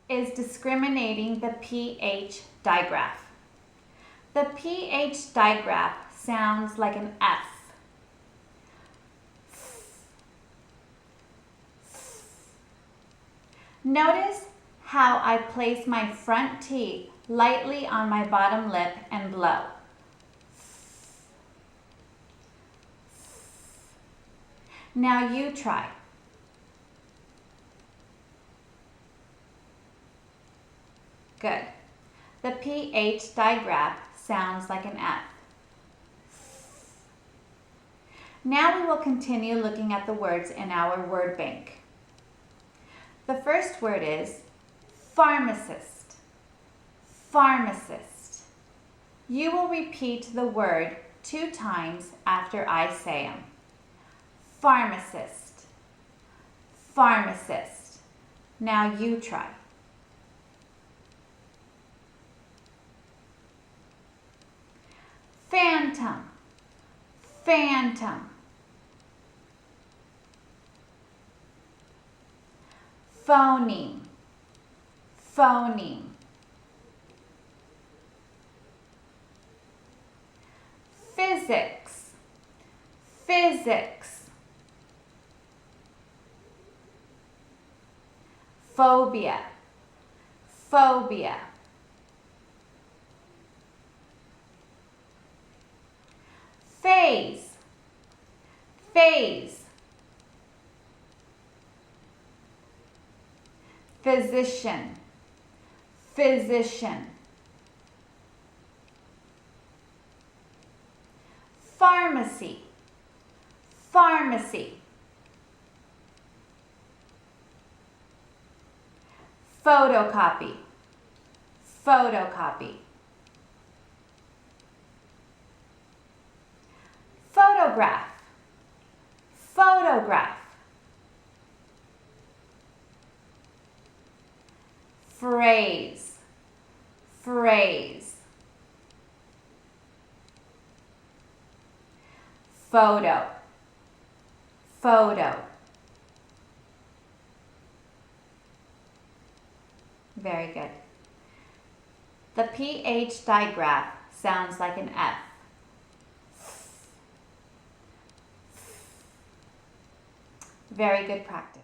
is discriminating the PH digraph. The PH digraph sounds like an F. Notice how I place my front teeth lightly on my bottom lip and blow. Now you try. Good. The PH digraph sounds like an F. Now we will continue looking at the words in our word bank. The first word is pharmacist. Pharmacist. You will repeat the word 2 times after I say them. Pharmacist. Pharmacist. Now you try. Phantom. Phantom. Phoneme. Phoneme. Physics. Physics. Phobia. Phobia. Phase. Phase. Physician. Physician. Pharmacy. Pharmacy. Photocopy. Photocopy. Photograph. Photograph. Phrase. Phrase. Photo. Photo. Very good. The PH digraph sounds like an F. Very good practice.